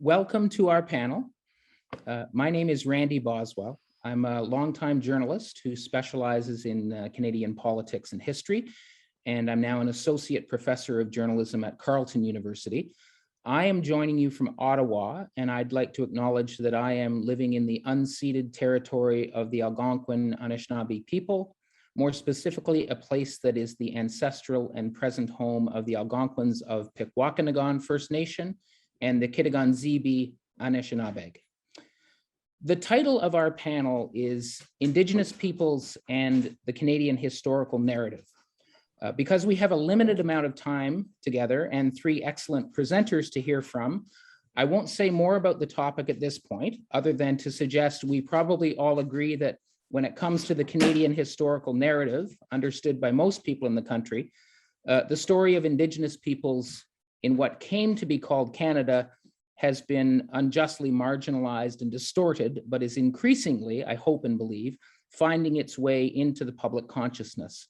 Welcome to our panel. My name is Randy Boswell. I'm a longtime journalist who specializes in Canadian politics and history, and I'm now an associate professor of journalism at Carleton University. I am joining you from Ottawa, and I'd like to acknowledge that I am living in the unceded territory of the Algonquin Anishinaabe people, more specifically, a place that is the ancestral and present home of the Algonquins of Pikwakanagan First Nation and the Kitigan-Zibi Anishinaabe. The title of our panel is Indigenous Peoples and the Canadian Historical Narrative. Because we have a limited amount of time together and three excellent presenters to hear from, I won't say more about the topic at this point, other than to suggest we probably all agree that when it comes to the Canadian historical narrative, understood by most people in the country, the story of Indigenous peoples in what came to be called Canada has been unjustly marginalized and distorted, but is increasingly, I hope and believe, finding its way into the public consciousness.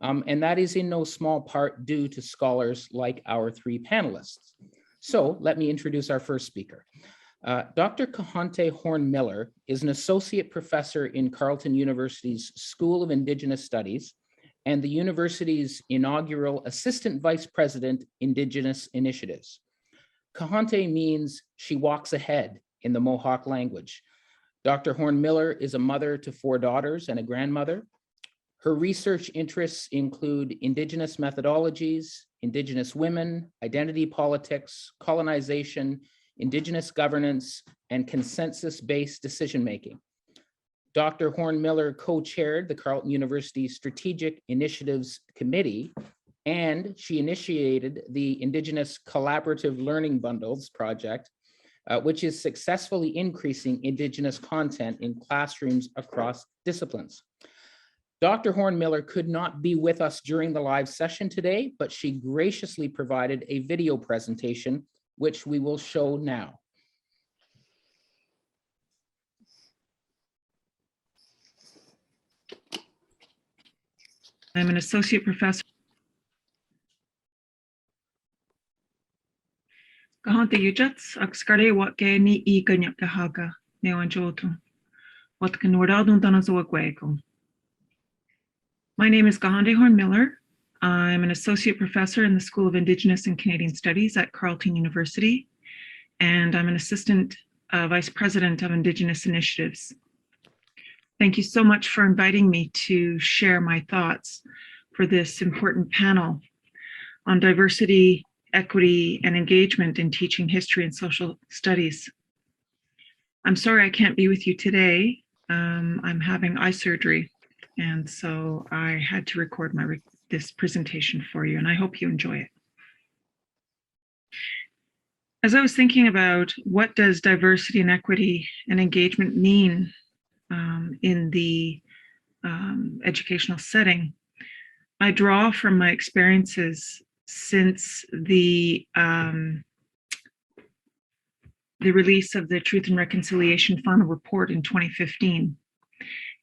And that is in no small part due to scholars like our three panelists. So let me introduce our first speaker. Dr. Kahente Horn-Miller is an associate professor in Carleton University's School of Indigenous Studies and the university's inaugural Assistant Vice President, Indigenous Initiatives. Kahente means she walks ahead in the Mohawk language. Dr. Horn-Miller is a mother to 4 daughters and a grandmother. Her research interests include Indigenous methodologies, Indigenous women, identity politics, colonization, Indigenous governance, and consensus-based decision-making. Dr. Horn-Miller co-chaired the Carleton University Strategic Initiatives Committee, and she initiated the Indigenous Collaborative Learning Bundles project, which is successfully increasing Indigenous content in classrooms across disciplines. Dr. Horn-Miller could not be with us during the live session today, but she graciously provided a video presentation, which we will show now. I'm an associate professor. Kahente yujats akskare watke ni I ganyak kahaga newanjoto. Wat kanordadun tanazoaguego. My name is Kahente Horn-Miller. I'm an associate professor in the School of Indigenous and Canadian Studies at Carleton University, and I'm an assistant vice president of Indigenous Initiatives. Thank you so much for inviting me to share my thoughts for this important panel on diversity, equity, and engagement in teaching history and social studies. I'm sorry I can't be with you today. I'm having eye surgery, and so I had to record this presentation for you, and I hope you enjoy it. As I was thinking about what does diversity and equity and engagement mean in the educational setting, I draw from my experiences since the release of the Truth and Reconciliation Final Report in 2015.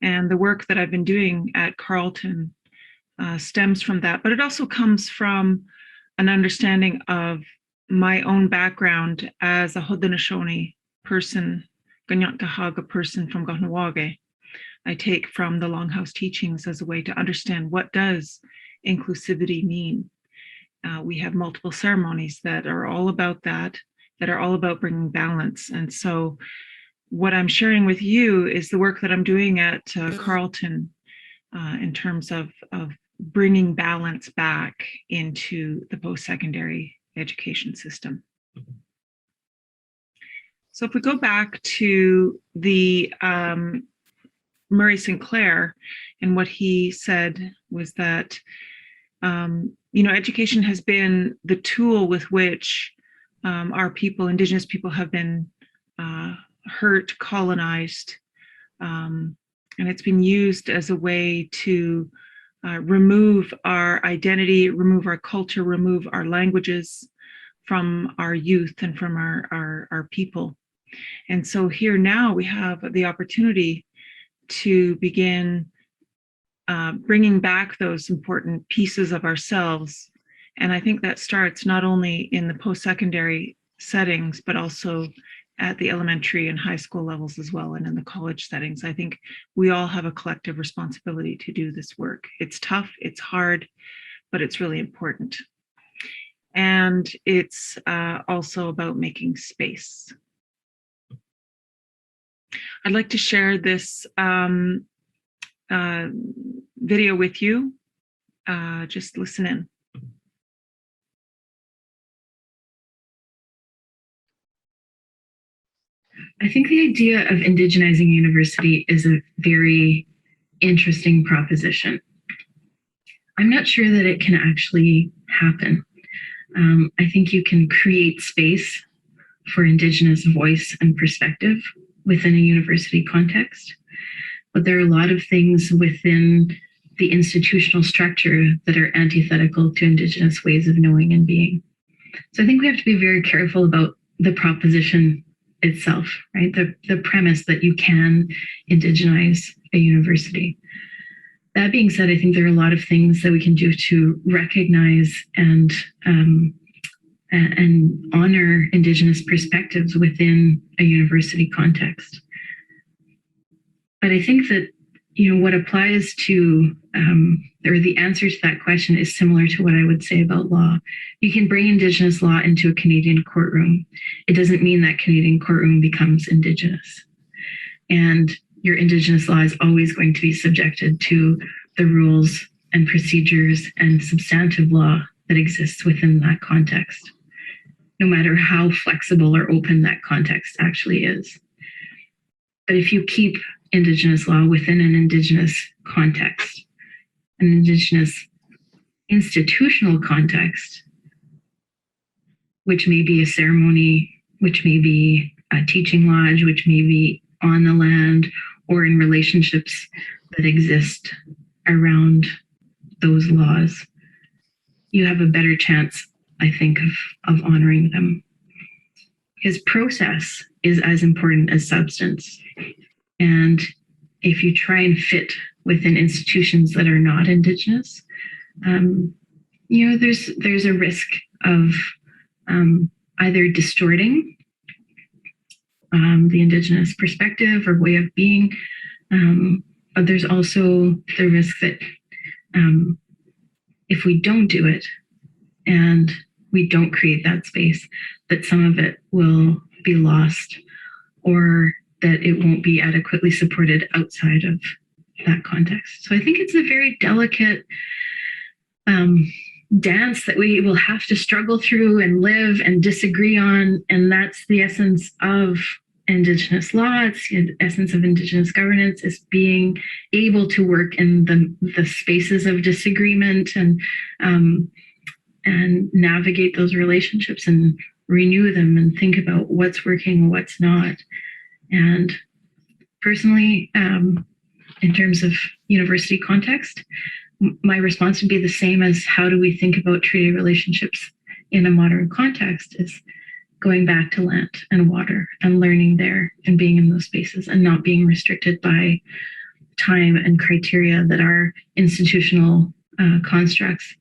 And the work that I've been doing at Carleton stems from that, but it also comes from an understanding of my own background as a Haudenosaunee person, Ganyaktahaaga person from Kahnawake. I take from the Longhouse teachings as a way to understand what does inclusivity mean. We have multiple ceremonies that are all about that are all about bringing balance. And so what I'm sharing with you is the work that I'm doing at Carleton in terms of bringing balance back into the post-secondary education system. So if we go back to the Murray Sinclair, and what he said was that education has been the tool with which our people, Indigenous people, have been hurt, colonized, and it's been used as a way to remove our identity, remove our culture, remove our languages from our youth and from our people. And so here now we have the opportunity to begin bringing back those important pieces of ourselves. And I think that starts not only in the post-secondary settings, but also at the elementary and high school levels as well, and in the college settings. I think we all have a collective responsibility to do this work. It's tough, it's hard, but it's really important. And it's also about making space. I'd like to share this video with you. Just listen in. I think the idea of indigenizing university is a very interesting proposition. I'm not sure that it can actually happen. I think you can create space for Indigenous voice and perspective within a university context, but there are a lot of things within the institutional structure that are antithetical to Indigenous ways of knowing and being. So I think we have to be very careful about the proposition itself, right? The premise that you can indigenize a university. That being said, I think there are a lot of things that we can do to recognize and honor Indigenous perspectives within a university context. But I think that, what applies to, or the answer to that question is similar to what I would say about law. You can bring Indigenous law into a Canadian courtroom. It doesn't mean that Canadian courtroom becomes Indigenous. And your Indigenous law is always going to be subjected to the rules and procedures and substantive law that exists within that context, no matter how flexible or open that context actually is. But if you keep Indigenous law within an Indigenous context, an Indigenous institutional context, which may be a ceremony, which may be a teaching lodge, which may be on the land or in relationships that exist around those laws, you have a better chance, I think, of honoring them. Because process is as important as substance. And if you try and fit within institutions that are not Indigenous, there's a risk of either distorting the Indigenous perspective or way of being, but there's also the risk that if we don't do it and we don't create that space, that some of it will be lost or that it won't be adequately supported outside of that context. So I think it's a very delicate dance that we will have to struggle through and live and disagree on. And that's the essence of Indigenous law. It's the essence of Indigenous governance, is being able to work in the spaces of disagreement and navigate those relationships and renew them and think about what's working and what's not. And personally, in terms of university context, my response would be the same as how do we think about treaty relationships in a modern context, is going back to land and water and learning there and being in those spaces and not being restricted by time and criteria that are institutional constructs,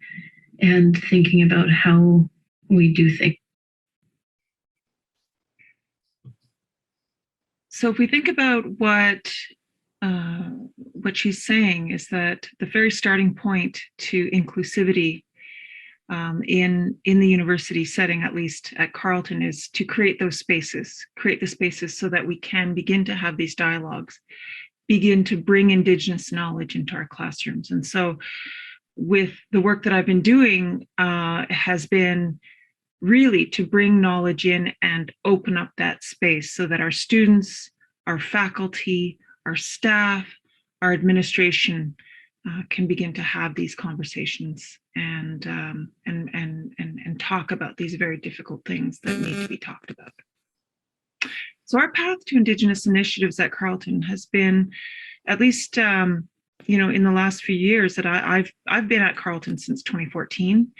and thinking about how we do things. So if we think about what she's saying, is that the very starting point to inclusivity in the university setting, at least at Carleton, is to create those spaces, create the spaces so that we can begin to have these dialogues, begin to bring Indigenous knowledge into our classrooms. And so with the work that I've been doing has been really to bring knowledge in and open up that space so that our students, our faculty, our staff, our administration can begin to have these conversations and talk about these very difficult things that need to be talked about. So our path to Indigenous initiatives at Carleton has been, at least in the last few years that I've been at Carleton since 2014.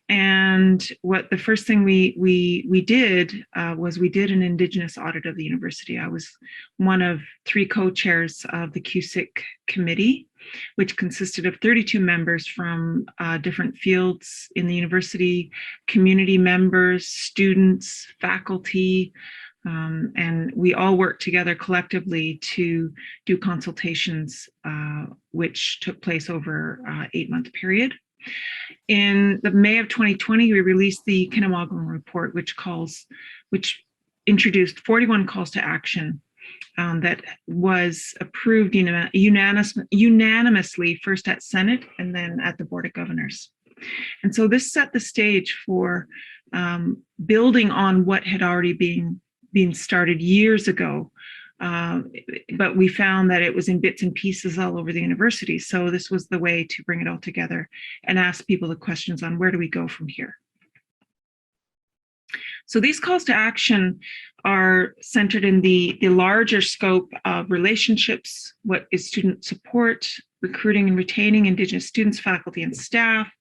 And what the first thing we did was we did an Indigenous audit of the university. I was one of 3 co-chairs of the QSIC committee, which consisted of 32 members from different fields in the university, community members, students, faculty, and we all worked together collectively to do consultations, which took place over an 8-month period. In the May of 2020, we released the Kinawagam report, which introduced 41 calls to action that was approved unanimously, first at Senate and then at the Board of Governors. And so this set the stage for building on what had already been started years ago. But we found that it was in bits and pieces all over the university. So this was the way to bring it all together and ask people the questions on where do we go from here. So these calls to action are centered in the larger scope of relationships, what is student support, recruiting and retaining Indigenous students, faculty, and staff,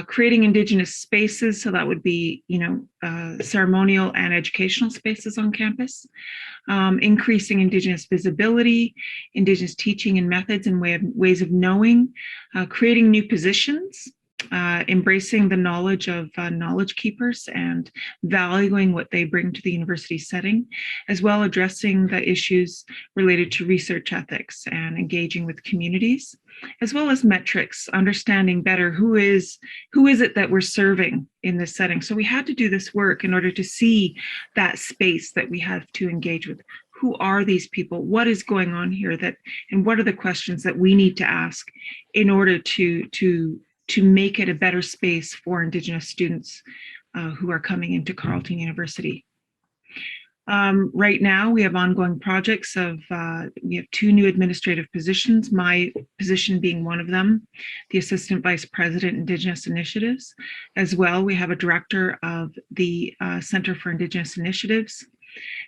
creating Indigenous spaces, so that would be, ceremonial and educational spaces on campus, increasing Indigenous visibility, Indigenous teaching and methods and ways of knowing, creating new positions, embracing the knowledge of knowledge keepers and valuing what they bring to the university setting, as well addressing the issues related to research ethics and engaging with communities, as well as metrics, understanding better who is it that we're serving in this setting. So we had to do this work in order to see that space that we have to engage with. Who are these people? What is going on here? And what are the questions that we need to ask in order to make it a better space for Indigenous students who are coming into Carleton University. Right now, we have ongoing projects we have 2 new administrative positions, my position being one of them, the Assistant Vice President, Indigenous Initiatives. As well, we have a director of the Center for Indigenous Initiatives.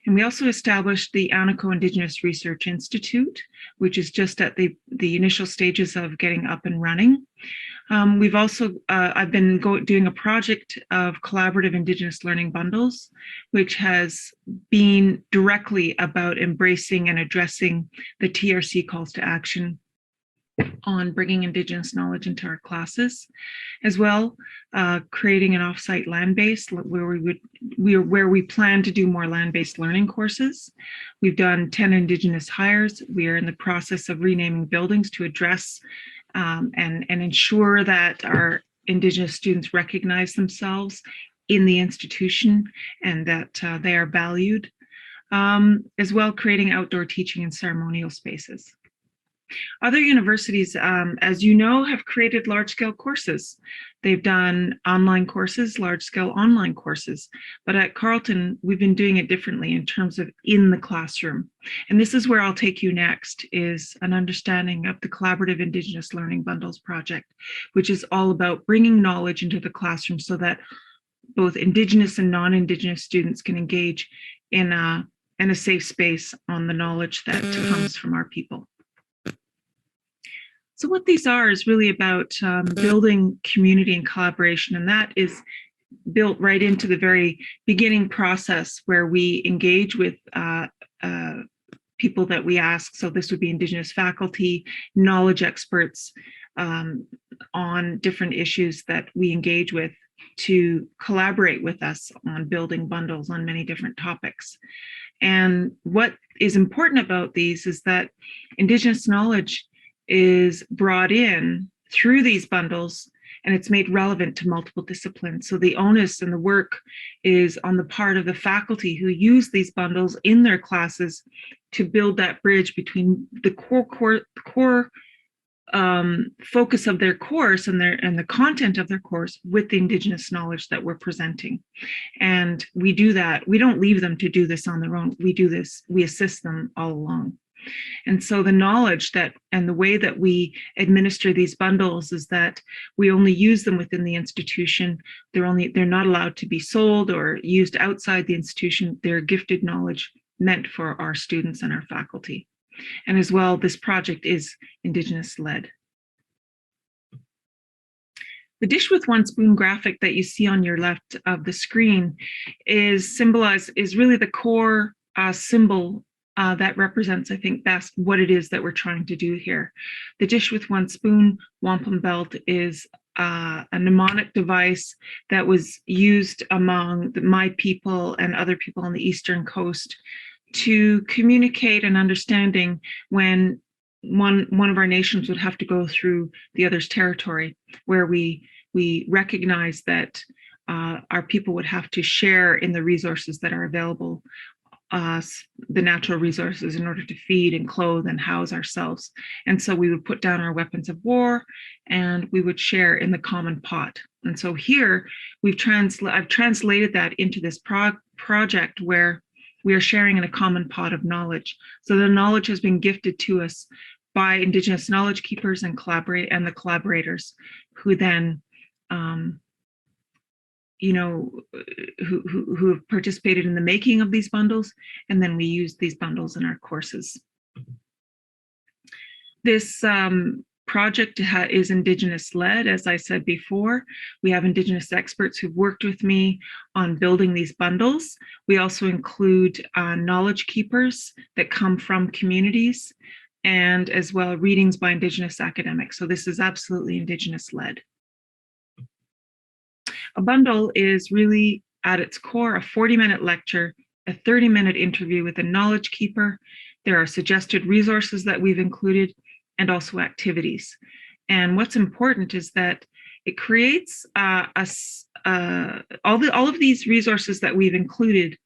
And we also established the Anaco Indigenous Research Institute, which is just at the initial stages of getting up and running. We've also, I've been doing a project of collaborative Indigenous learning bundles, which has been directly about embracing and addressing the TRC calls to action on bringing Indigenous knowledge into our classes, as well creating an offsite land base where we plan to do more land-based learning courses. We've done 10 Indigenous hires. We are in the process of renaming buildings to address and ensure that our Indigenous students recognize themselves in the institution and that they are valued, as well creating outdoor teaching and ceremonial spaces. Other universities, as you know, have created large-scale courses. They've done online courses, large-scale online courses. But at Carleton, we've been doing it differently in terms of in the classroom. And this is where I'll take you next, is an understanding of the Collaborative Indigenous Learning Bundles project, which is all about bringing knowledge into the classroom so that both Indigenous and non-Indigenous students can engage in a safe space on the knowledge that comes from our people. So what these are is really about building community and collaboration, and that is built right into the very beginning process where we engage with people that we ask. So this would be Indigenous faculty, knowledge experts on different issues that we engage with to collaborate with us on building bundles on many different topics. And what is important about these is that Indigenous knowledge is brought in through these bundles and it's made relevant to multiple disciplines. So the onus and the work is on the part of the faculty who use these bundles in their classes to build that bridge between the core focus of their course and the content of their course with the Indigenous knowledge that we're presenting. And we do that. We don't leave them to do this on their own. We do this, we assist them all along. And so the knowledge that and the way that we administer these bundles is that we only use them within the institution. They're not allowed to be sold or used outside the institution. They're gifted knowledge meant for our students and our faculty. And as well, this project is Indigenous led. The dish with one spoon graphic that you see on your left of the screen is really the core symbol that represents, I think, best what it is that we're trying to do here. The dish with one spoon wampum belt is a mnemonic device that was used among my people and other people on the Eastern Coast to communicate an understanding when one of our nations would have to go through the other's territory, where we recognize that our people would have to share in the resources that are available, the natural resources, in order to feed and clothe and house ourselves. And so we would put down our weapons of war and we would share in the common pot. And so here I've translated that into this project where we are sharing in a common pot of knowledge. So the knowledge has been gifted to us by Indigenous knowledge keepers and the collaborators who then who have participated in the making of these bundles, and then we use these bundles in our courses. This project is Indigenous led, as I said before. We have Indigenous experts who've worked with me on building these bundles. We also include knowledge keepers that come from communities, and as well readings by Indigenous academics. So this is absolutely Indigenous led. A bundle is really, at its core, a 40-minute lecture, a 30-minute interview with a knowledge keeper. There are suggested resources that we've included, and also activities. And what's important is that it creates all of these resources that we've included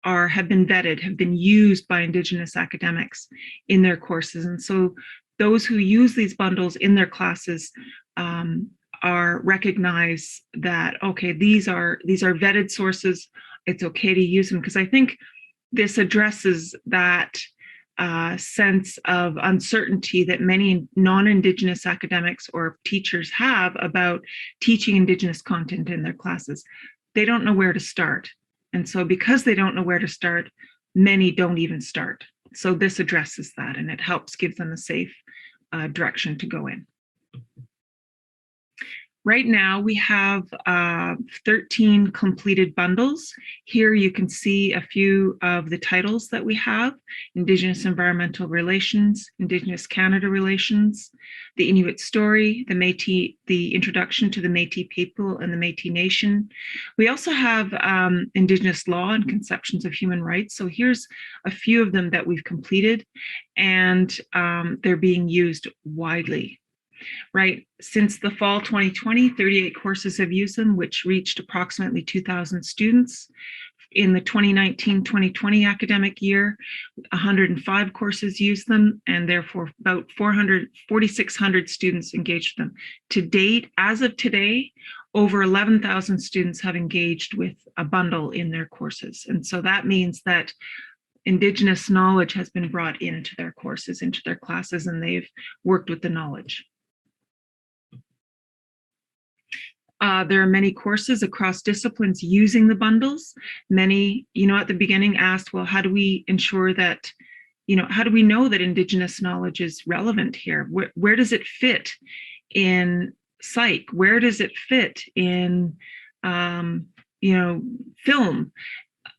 have been vetted, have been used by Indigenous academics in their courses. And so those who use these bundles in their classes recognize that, okay, these are vetted sources. It's okay to use them, because I think this addresses that sense of uncertainty that many non-Indigenous academics or teachers have about teaching Indigenous content in their classes. They don't know where to start. And so because they don't know where to start, many don't even start. So this addresses that, and it helps give them a safe direction to go in. Right now, we have 13 completed bundles. Here you can see a few of the titles that we have: Indigenous Environmental Relations, Indigenous Canada Relations, the Inuit Story, the Métis, the Introduction to the Métis People and the Métis Nation. We also have Indigenous Law and Conceptions of Human Rights. So here's a few of them that we've completed, and they're being used widely. Right, since the fall 2020, 38 courses have used them, which reached approximately 2,000 students. In the 2019-2020 academic year, 105 courses used them, and therefore about 4,600 students engaged them. To date, as of today, over 11,000 students have engaged with a bundle in their courses. And so that means that Indigenous knowledge has been brought into their courses, into their classes, and they've worked with the knowledge. There are many courses across disciplines using the bundles. Many, at the beginning asked, well, how do we ensure that, how do we know that Indigenous knowledge is relevant here? Where does it fit in psych? Where does it fit in, film?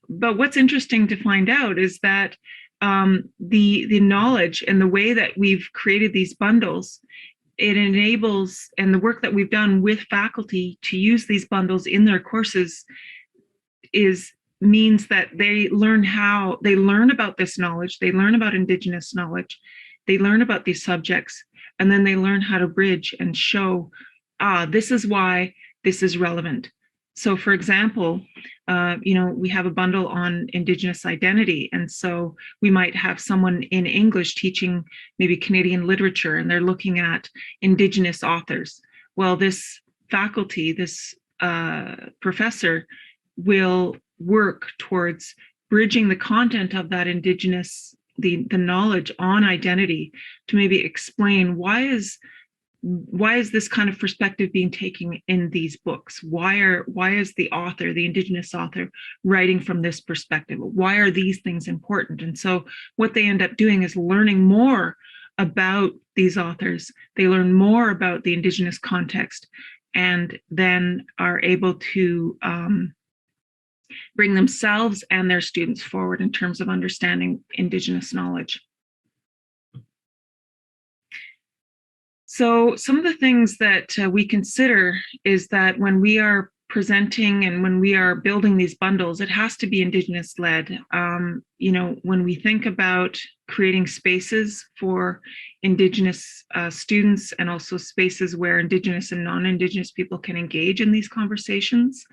But what's interesting to find out is that the knowledge and the way that we've created these bundles, it enables, and the work that we've done with faculty to use these bundles in their courses means that they learn about this knowledge, they learn about Indigenous knowledge, they learn about these subjects, and then they learn how to bridge and show, this is why this is relevant. So for example, we have a bundle on Indigenous identity. And so we might have someone in English teaching maybe Canadian literature, and they're looking at Indigenous authors. Well, this faculty, this professor will work towards bridging the content of that Indigenous, the knowledge on identity, to maybe explain why is this kind of perspective being taken in these books? Why is the author, the Indigenous author, writing from this perspective? Why are these things important? And so what they end up doing is learning more about these authors. They learn more about the Indigenous context, and then are able to bring themselves and their students forward in terms of understanding Indigenous knowledge. So some of the things that we consider is that when we are presenting and when we are building these bundles, it has to be Indigenous led. When we think about creating spaces for Indigenous students and also spaces where Indigenous and non-Indigenous people can engage in these conversations,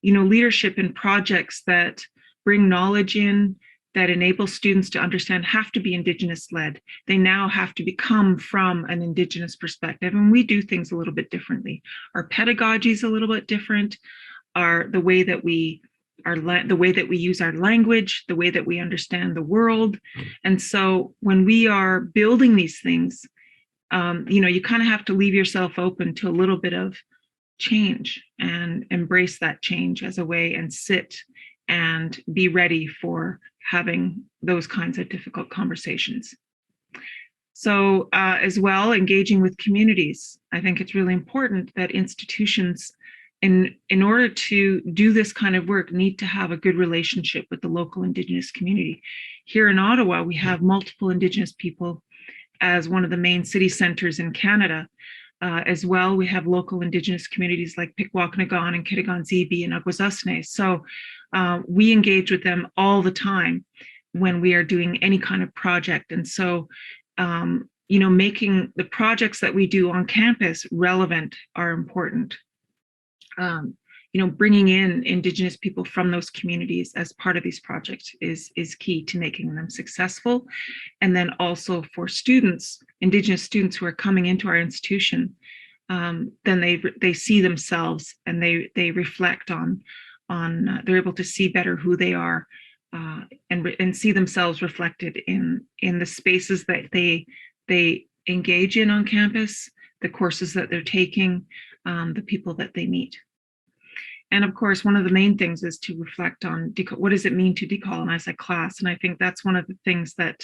leadership in projects that bring knowledge in, that enable students to understand, have to be Indigenous led. They now have to become from an Indigenous perspective, and we do things a little bit differently. Our pedagogy is a little bit different. The way that we use our language, the way that we understand the world. And so when we are building these things, you kind of have to leave yourself open to a little bit of change and embrace that change as a way, and sit and be ready for having those kinds of difficult conversations. So as well, engaging with communities. I think it's really important that institutions, in order to do this kind of work, need to have a good relationship with the local Indigenous community. Here in Ottawa, we have multiple Indigenous people as one of the main city centers in Canada. As well, we have local Indigenous communities like Pikwakanagan and Kitigan-Zibi and Akwesasne. So we engage with them all the time when we are doing any kind of project. And so, making the projects that we do on campus relevant are important. Bringing in Indigenous people from those communities as part of these projects is key to making them successful. And then also for students, Indigenous students who are coming into our institution, then they see themselves and they reflect on they're able to see better who they are, and see themselves reflected in the spaces that they engage in on campus, the courses that they're taking, the people that they meet. And of course, one of the main things is to reflect on what does it mean to decolonize a class. And I think that's one of the things that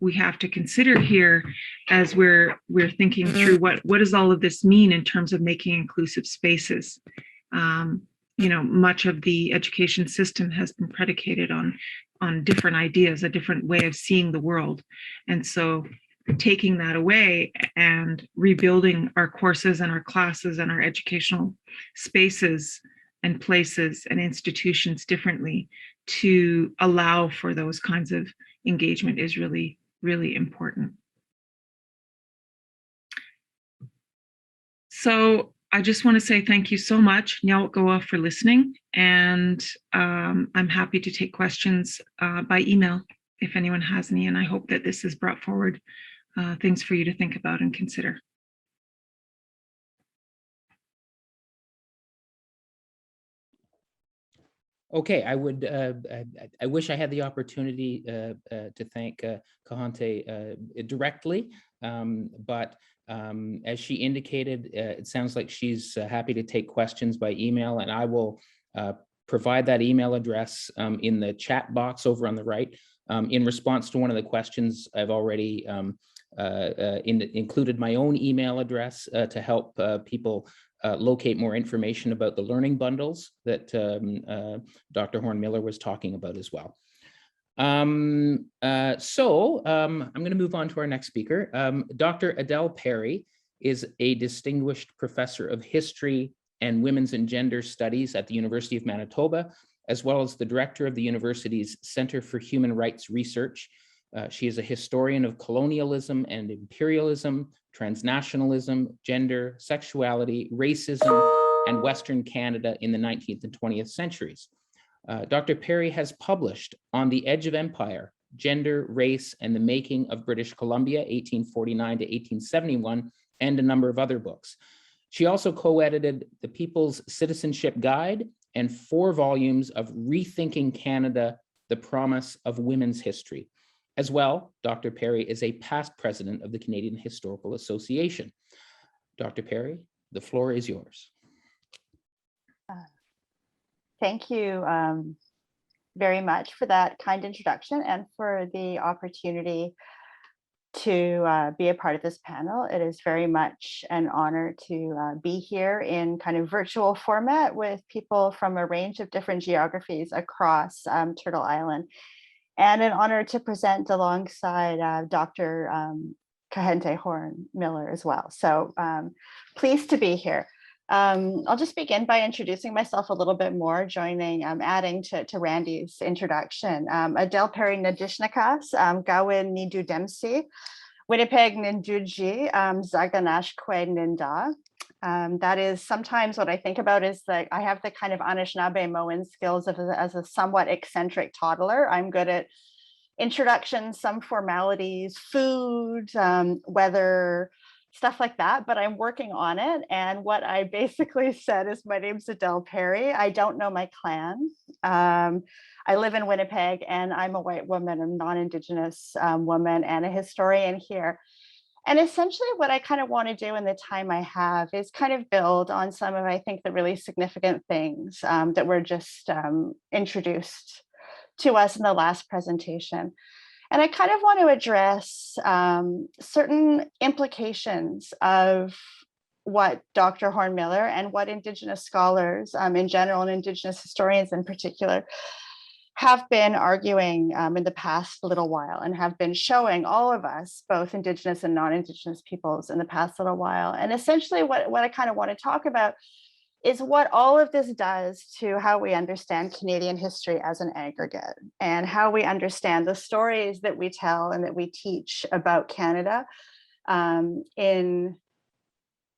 we have to consider here as we're thinking through what does all of this mean in terms of making inclusive spaces. Much of the education system has been predicated on different ideas, a different way of seeing the world. And so taking that away and rebuilding our courses and our classes and our educational spaces and places and institutions differently to allow for those kinds of engagement is really, really important. So I just want to say thank you so much, Nyawat for listening. And I'm happy to take questions by email if anyone has any. And I hope that this has brought forward things for you to think about and consider. Okay, I wish I had the opportunity to thank Kahente directly, but as she indicated, it sounds like she's happy to take questions by email, and I will provide that email address in the chat box over on the right. In response to one of the questions, I've already included my own email address to help people locate more information about the learning bundles that Dr. Horn-Miller was talking about as well. I'm going to move on to our next speaker. Dr. Adele Perry is a distinguished professor of history and women's and gender studies at the University of Manitoba, as well as the director of the university's Center for Human Rights Research. She is a historian of colonialism and imperialism, transnationalism, gender, sexuality, racism, and Western Canada in the 19th and 20th centuries. Dr. Perry has published On the Edge of Empire, Gender, Race, and the Making of British Columbia, 1849 to 1871, and a number of other books. She also co-edited The People's Citizenship Guide and 4 volumes of Rethinking Canada, The Promise of Women's History. As well, Dr. Perry is a past president of the Canadian Historical Association. Dr. Perry, the floor is yours. Thank you very much for that kind introduction and for the opportunity to be a part of this panel. It is very much an honor to be here in kind of virtual format with people from a range of different geographies across Turtle Island, and an honor to present alongside Dr. Kahente Horn-Miller as well. So pleased to be here. I'll just begin by introducing myself a little bit more, adding to Randy's introduction. Adele Perry Nadishnakas, Gawin Nidu Dempsey, Winnipeg Ninduji, Zaganash Kwe Ninda. That is sometimes what I think about is that I have the kind of Anishinaabe skills as a somewhat eccentric toddler. I'm good at introductions, some formalities, food, weather, stuff like that, but I'm working on it. And what I basically said is, my name's Adele Perry. I don't know my clan. I live in Winnipeg, and I'm a white woman, a non-Indigenous woman, and a historian here. And essentially what I kind of want to do in the time I have is kind of build on some of, I think, the really significant things that were just introduced to us in the last presentation. And I kind of want to address certain implications of what Dr. Horn-Miller and what Indigenous scholars in general, and Indigenous historians in particular, have been arguing in the past little while, and have been showing all of us, both Indigenous and non-Indigenous peoples, in the past little while. And essentially what I kind of want to talk about is what all of this does to how we understand Canadian history as an aggregate, and how we understand the stories that we tell and that we teach about Canada in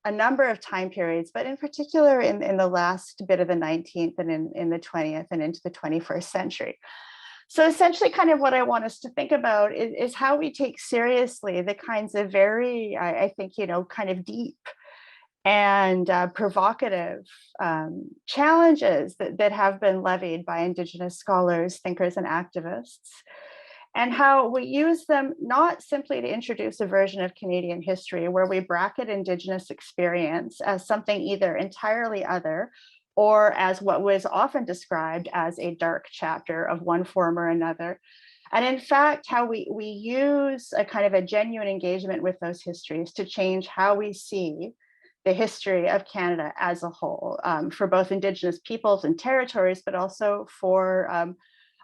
a number of time periods, but in particular in the last bit of the 19th and in the 20th and into the 21st century. So essentially kind of what I want us to think about is how we take seriously the kinds of very, I think, kind of deep and provocative challenges that have been levied by Indigenous scholars, thinkers, and activists, and how we use them not simply to introduce a version of Canadian history where we bracket Indigenous experience as something either entirely other, or as what was often described as a dark chapter of one form or another. And in fact, how we use a kind of a genuine engagement with those histories to change how we see the history of Canada as a whole, for both Indigenous peoples and territories, but also for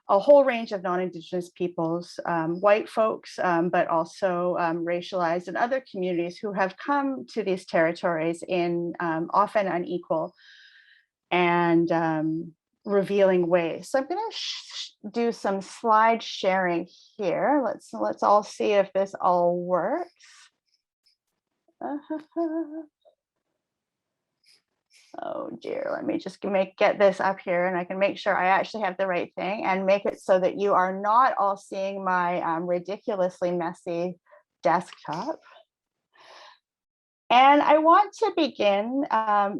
a whole range of non-Indigenous peoples, white folks, but also racialized and other communities who have come to these territories in often unequal and revealing ways. So I'm going to do some slide sharing here. Let's all see if this all works. Oh dear, let me just get this up here, and I can make sure I actually have the right thing and make it so that you are not all seeing my ridiculously messy desktop. And I want to begin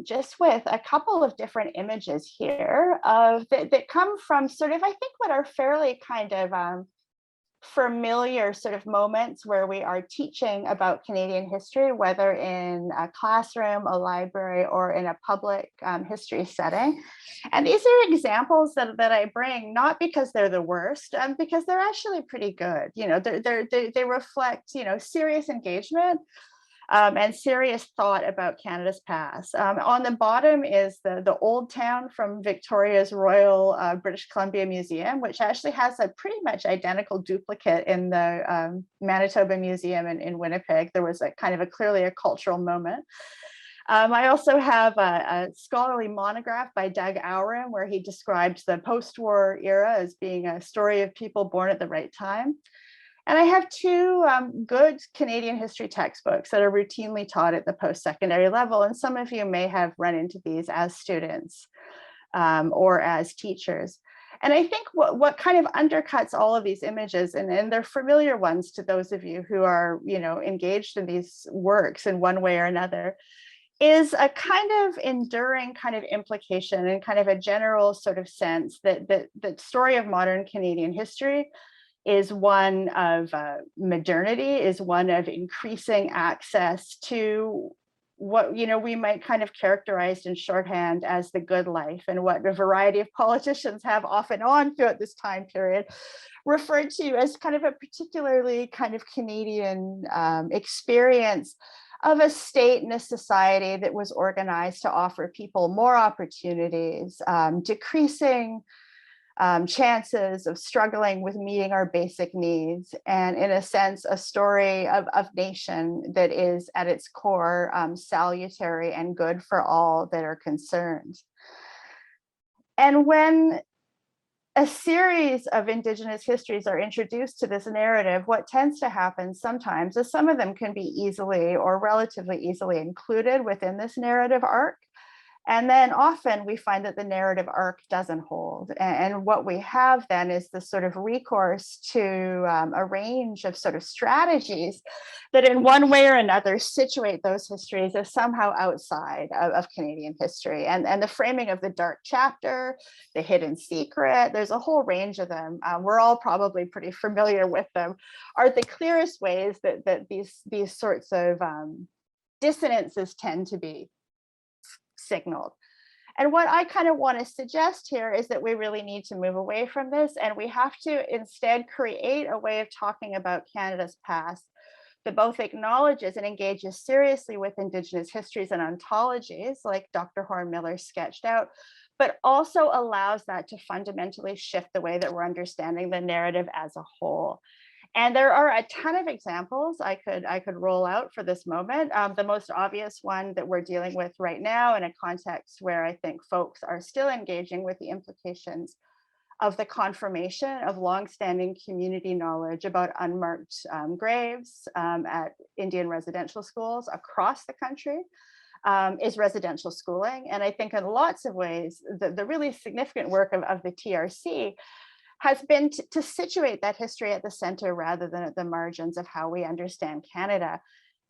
just with a couple of different images here that come from sort of, I think, what are fairly kind of familiar sort of moments where we are teaching about Canadian history, whether in a classroom, a library, or in a public history setting. And these are examples that I bring, not because they're the worst, because they're actually pretty good. They reflect, serious engagement and serious thought about Canada's past. On the bottom is the Old Town from Victoria's Royal British Columbia Museum, which actually has a pretty much identical duplicate in the Manitoba Museum in Winnipeg. There was clearly a cultural moment. I also have a scholarly monograph by Doug Auren, where he describes the post-war era as being a story of people born at the right time. And I have two good Canadian history textbooks that are routinely taught at the post-secondary level. And some of you may have run into these as students or as teachers. And I think what kind of undercuts all of these images, and they're familiar ones to those of you who are engaged in these works in one way or another, is a kind of enduring kind of implication and kind of a general sort of sense that the story of modern Canadian history is one of modernity, is one of increasing access to what we might kind of characterize in shorthand as the good life, and what a variety of politicians have off and on throughout this time period referred to as kind of a particularly kind of Canadian experience of a state and a society that was organized to offer people more opportunities, decreasing chances of struggling with meeting our basic needs, and in a sense, a story of nation that is at its core salutary and good for all that are concerned. And when a series of Indigenous histories are introduced to this narrative, what tends to happen sometimes is some of them can be easily or relatively easily included within this narrative arc. And then often we find that the narrative arc doesn't hold. And what we have then is this sort of recourse to a range of sort of strategies that in one way or another situate those histories as somehow outside of Canadian history. And the framing of the dark chapter, the hidden secret, there's a whole range of them. We're all probably pretty familiar with them, are the clearest ways that these sorts of dissonances tend to be signaled. And what I kind of want to suggest here is that we really need to move away from this, and we have to instead create a way of talking about Canada's past that both acknowledges and engages seriously with Indigenous histories and ontologies, like Dr. Horn-Miller sketched out, but also allows that to fundamentally shift the way that we're understanding the narrative as a whole. And there are a ton of examples I could roll out for this moment. The most obvious one that we're dealing with right now in a context where I think folks are still engaging with the implications of the confirmation of longstanding community knowledge about unmarked graves at Indian residential schools across the country is residential schooling. And I think in lots of ways, the really significant work of the TRC has been to situate that history at the center rather than at the margins of how we understand Canada.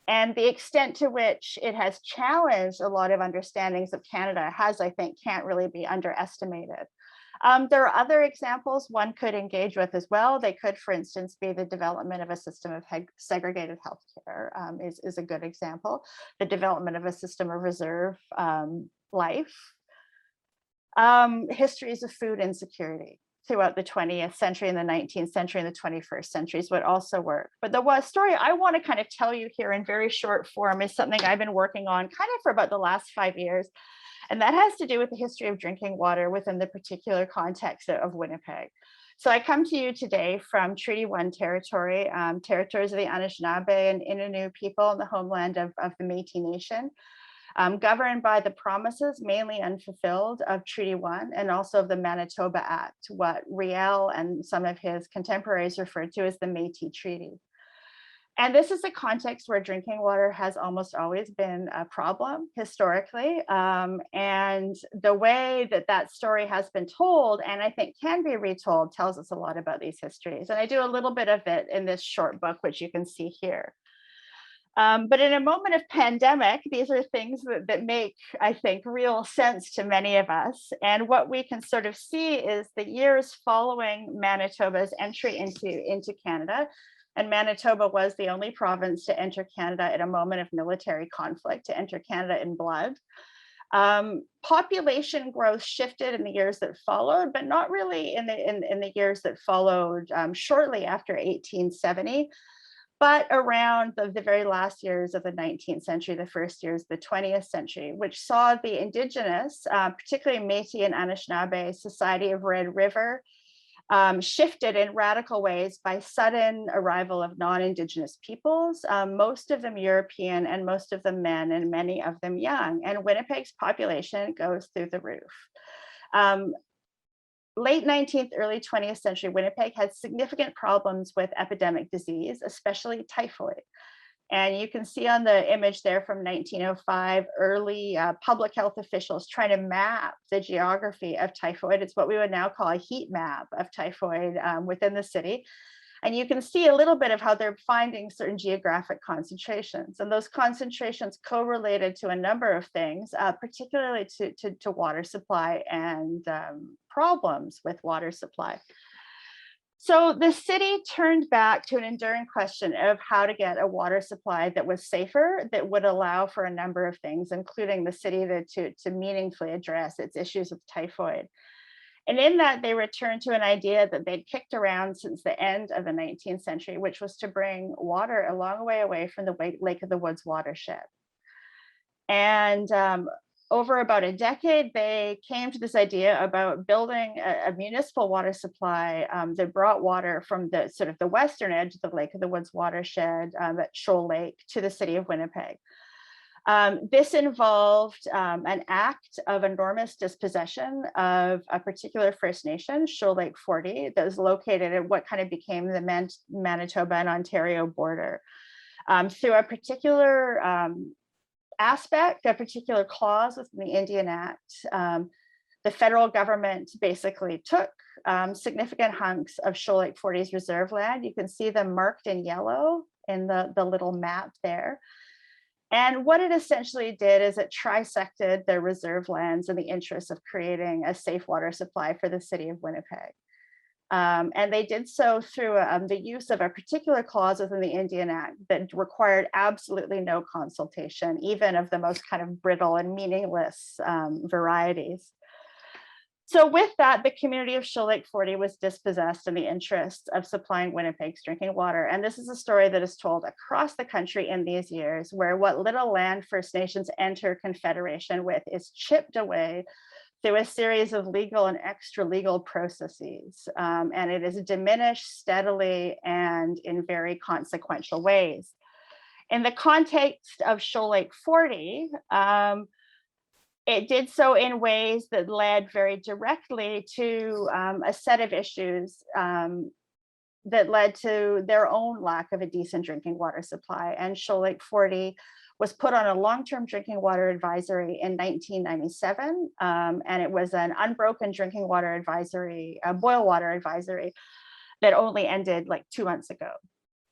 And the extent to which it has challenged a lot of understandings of Canada I think, can't really be underestimated. There are other examples one could engage with as well. They could, for instance, be the development of a system of segregated healthcare is a good example. The development of a system of reserve life. Histories of food insecurity throughout the 20th century and the 19th century and the 21st centuries would also work. But the story I want to kind of tell you here in very short form is something I've been working on kind of for about the last 5 years. And that has to do with the history of drinking water within the particular context of Winnipeg. So I come to you today from Treaty 1 territory, territories of the Anishinaabe and Innu people in the homeland of the Métis Nation. Governed by the promises, mainly unfulfilled, of Treaty 1 and also of the Manitoba Act, what Riel and some of his contemporaries referred to as the Métis Treaty. And this is a context where drinking water has almost always been a problem historically. And the way that story has been told, and I think can be retold, tells us a lot about these histories. And I do a little bit of it in this short book, which you can see here. But in a moment of pandemic, these are things that make, I think, real sense to many of us. And what we can sort of see is the years following Manitoba's entry into Canada. And Manitoba was the only province to enter Canada at a moment of military conflict, to enter Canada in blood. Population growth shifted in the years that followed, but not really in the years that followed shortly after 1870. But around the very last years of the 19th century, the first years of the 20th century, which saw the Indigenous, particularly Métis and Anishinaabe Society of Red River, shifted in radical ways by sudden arrival of non-Indigenous peoples, most of them European and most of them men and many of them young. And Winnipeg's population goes through the roof. Late 19th, early 20th century, Winnipeg had significant problems with epidemic disease, especially typhoid. And you can see on the image there from 1905, early public health officials trying to map the geography of typhoid. It's what we would now call a heat map of typhoid within the city. And you can see a little bit of how they're finding certain geographic concentrations. And those concentrations correlated to a number of things, particularly to water supply and problems with water supply. So the city turned back to an enduring question of how to get a water supply that was safer, that would allow for a number of things, including the city to meaningfully address its issues with typhoid. And in that, they returned to an idea that they'd kicked around since the end of the 19th century, which was to bring water a long way away from the Lake of the Woods watershed. And over about a decade, they came to this idea about building a municipal water supply that brought water from the sort of the western edge of the Lake of the Woods watershed at Shoal Lake to the city of Winnipeg. This involved an act of enormous dispossession of a particular First Nation, Shoal Lake 40, that was located at what kind of became the Manitoba and Ontario border. Through a particular aspect, a particular clause within the Indian Act, the federal government basically took significant hunks of Shoal Lake 40's reserve land. You can see them marked in yellow in the little map there. And what it essentially did is it trisected their reserve lands in the interest of creating a safe water supply for the city of Winnipeg. And they did so through the use of a particular clause within the Indian Act that required absolutely no consultation, even of the most kind of brittle and meaningless varieties. So with that, the community of Shoal Lake 40 was dispossessed in the interest of supplying Winnipeg's drinking water. And this is a story that is told across the country in these years, where what little land First Nations enter Confederation with is chipped away through a series of legal and extra-legal processes. And it is diminished steadily and in very consequential ways. In the context of Shoal Lake 40, it did so in ways that led very directly to a set of issues that led to their own lack of a decent drinking water supply. And Shoal Lake 40 was put on a long-term drinking water advisory in 1997. And it was an unbroken drinking water advisory, a boil water advisory that only ended like 2 months ago.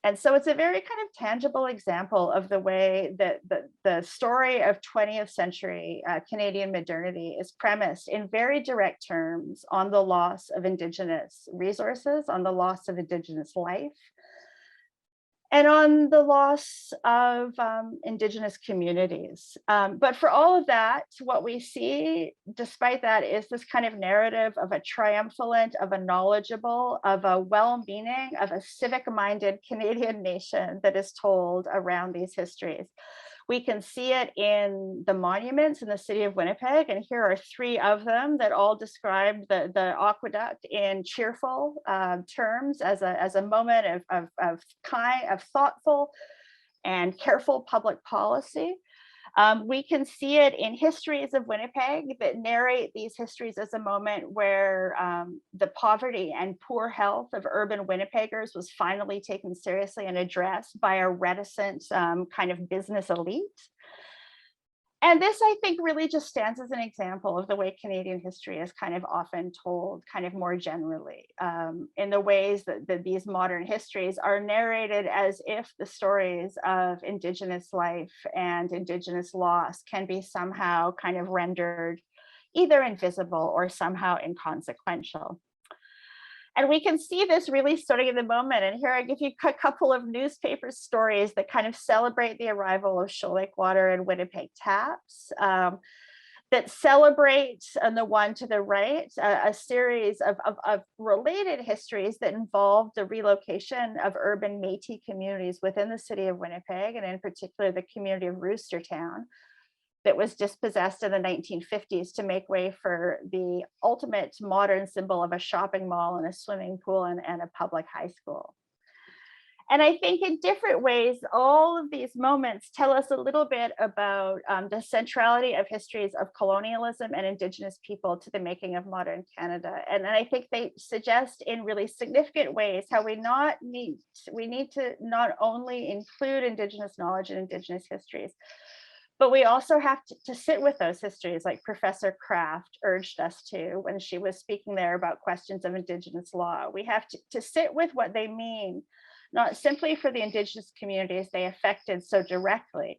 And so it's a very kind of tangible example of the way that the story of 20th century Canadian modernity is premised in very direct terms on the loss of Indigenous resources, on the loss of Indigenous life, and on the loss of Indigenous communities. But for all of that, what we see, despite that, is this kind of narrative of a triumphant, of a knowledgeable, of a well-meaning, of a civic-minded Canadian nation that is told around these histories. We can see it in the monuments in the city of Winnipeg, and here are 3 of them that all describe the aqueduct in cheerful terms as a moment of thoughtful and careful public policy. We can see it in histories of Winnipeg that narrate these histories as a moment where the poverty and poor health of urban Winnipeggers was finally taken seriously and addressed by a reticent kind of business elite. And this, I think, really just stands as an example of the way Canadian history is kind of often told kind of more generally, in the ways that these modern histories are narrated as if the stories of Indigenous life and Indigenous loss can be somehow kind of rendered either invisible or somehow inconsequential. And we can see this really starting in the moment. And here I give you a couple of newspaper stories that kind of celebrate the arrival of Shoal Lake water and Winnipeg taps, that celebrate, on the one to the right, a series of related histories that involve the relocation of urban Métis communities within the city of Winnipeg, and in particular, the community of Roostertown, that was dispossessed in the 1950s to make way for the ultimate modern symbol of a shopping mall and a swimming pool and a public high school. And I think in different ways, all of these moments tell us a little bit about the centrality of histories of colonialism and Indigenous people to the making of modern Canada. And I think they suggest in really significant ways how we need to not only include Indigenous knowledge and Indigenous histories, but we also have to sit with those histories, like Professor Kraft urged us to when she was speaking there about questions of Indigenous law. We have to sit with what they mean, not simply for the Indigenous communities they affected so directly,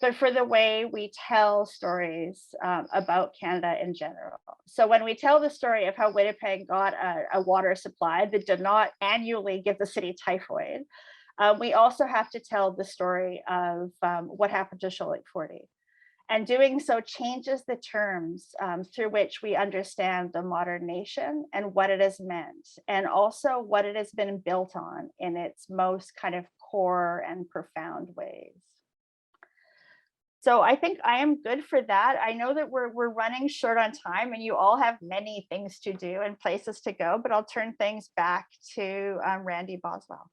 but for the way we tell stories about Canada in general. So when we tell the story of how Winnipeg got a water supply that did not annually give the city typhoid, we also have to tell the story of what happened to Shoal Lake 40. And doing so changes the terms through which we understand the modern nation and what it has meant, and also what it has been built on in its most kind of core and profound ways. So I think I am good for that. I know that we're running short on time and you all have many things to do and places to go, but I'll turn things back to Randy Boswell.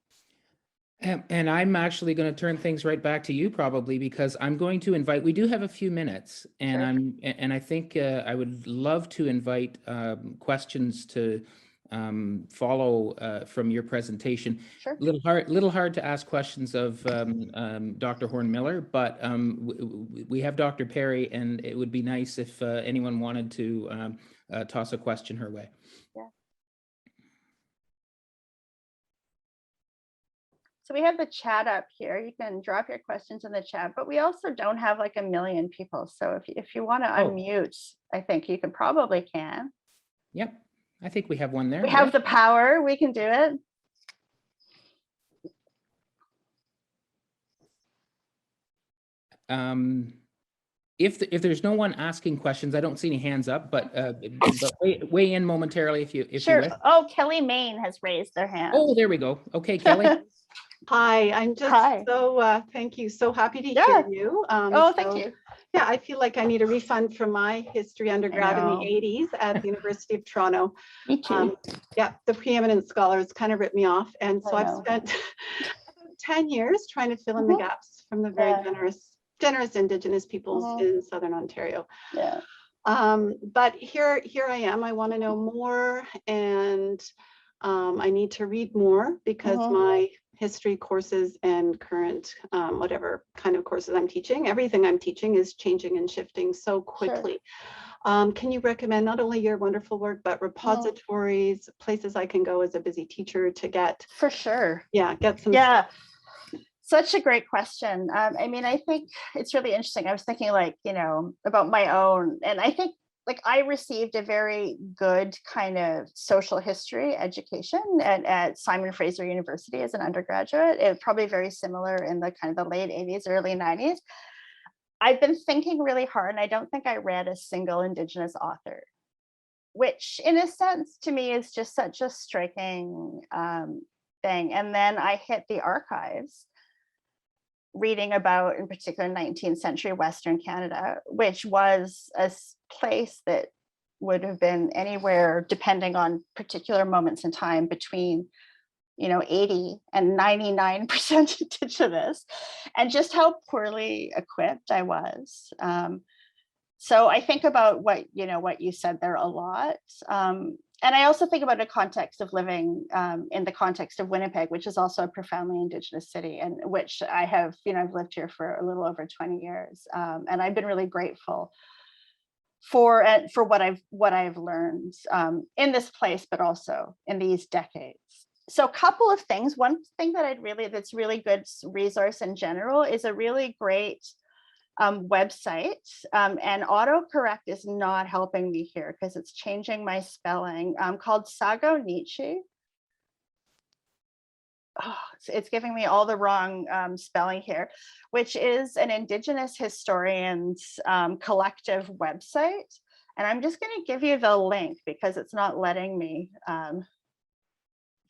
And I'm actually going to turn things right back to you probably, because I'm going to invite, we do have a few minutes, and Sure. I think I would love to invite questions to follow from your presentation. Sure. Little hard to ask questions of Dr. Horn-Miller, but we have Dr. Perry, and it would be nice if anyone wanted to toss a question her way. Yeah. So we have the chat up here. You can drop your questions in the chat, but we also don't have like a million people. So if you want to unmute, I think you can probably can. Yep, I think we have one there. We have the power. We can do it. If there's no one asking questions, I don't see any hands up, but weigh in momentarily if you Sure. wish. Oh, Kelly Main has raised their hand. Oh, there we go. Okay, Kelly. Hi, I'm just so thank you. So happy to hear you. Thank you. Yeah, I feel like I need a refund from my history undergrad in the 80s at the University of Toronto. Me too. Yeah, the preeminent scholars kind of ripped me off. And so I've spent about 10 years trying to fill in the gaps from the very generous Indigenous peoples in Southern Ontario. Yeah. But here I am. I want to know more, and I need to read more because my history courses and current whatever kind of courses I'm teaching, everything I'm teaching is changing and shifting so quickly. Sure. Can you recommend not only your wonderful work, but repositories, places I can go as a busy teacher to get? For sure. Yeah, get some. Yeah. Such a great question. I mean, I think it's really interesting. I was thinking like, about my own, and I think like I received a very good kind of social history education at Simon Fraser University as an undergraduate. It was probably very similar in the kind of the late 80s, early 90s. I've been thinking really hard, and I don't think I read a single Indigenous author, which in a sense to me is just such a striking thing. And then I hit the archives, reading about, in particular, 19th century Western Canada, which was a place that would have been anywhere, depending on particular moments in time, between 80 and 99% Indigenous, and just how poorly equipped I was. So I think about what you said there a lot. And I also think about a context of living in the context of Winnipeg, which is also a profoundly Indigenous city, and which I have, I've lived here for a little over 20 years. And I've been really grateful for what I've learned in this place, but also in these decades. So a couple of things. One thing that's really good resource in general is a really great website, and autocorrect is not helping me here because it's changing my spelling, called Sago Nietzsche. Oh, it's giving me all the wrong spelling here, which is an Indigenous historians collective website. And I'm just going to give you the link because it's not letting me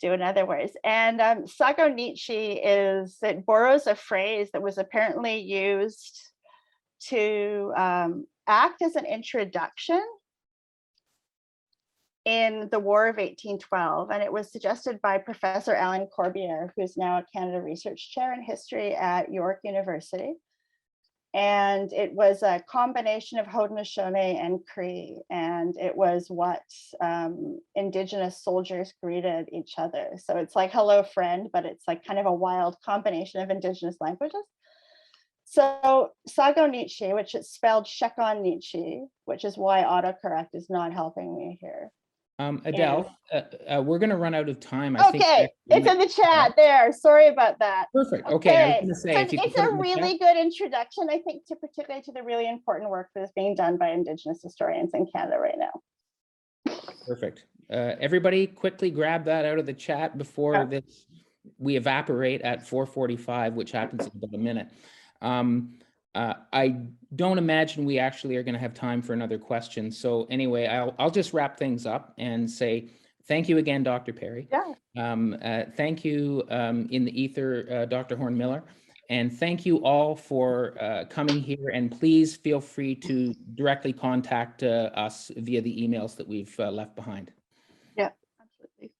do it in other ways. And Sago Nietzsche it borrows a phrase that was apparently used to act as an introduction in the War of 1812, and it was suggested by Professor Alan Corbière, who's now a Canada Research Chair in History at York University. And it was a combination of Haudenosaunee and Cree, and it was what Indigenous soldiers greeted each other. So it's like hello friend, but it's like kind of a wild combination of Indigenous languages. So Sago Nietzsche, which is spelled Shekon Nietzsche, which is why autocorrect is not helping me here. Adele, we're going to run out of time. I think Okay, it's in the chat there. Sorry about that. Perfect. Okay, I was Okay, going to say, so if you could it's put it a in the chat. really good introduction, I think, to particularly to the really important work that is being done by Indigenous historians in Canada right now. Perfect. Everybody quickly grab that out of the chat before this we evaporate at 4:45, which happens in about a minute. I don't imagine we actually are going to have time for another question. So anyway, I'll just wrap things up and say thank you again, Dr. Perry. Yeah. Thank you in the ether, Dr. Horn-Miller. And thank you all for coming here. And please feel free to directly contact us via the emails that we've left behind. Yeah, absolutely.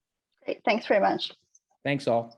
Great. Thanks very much. Thanks all.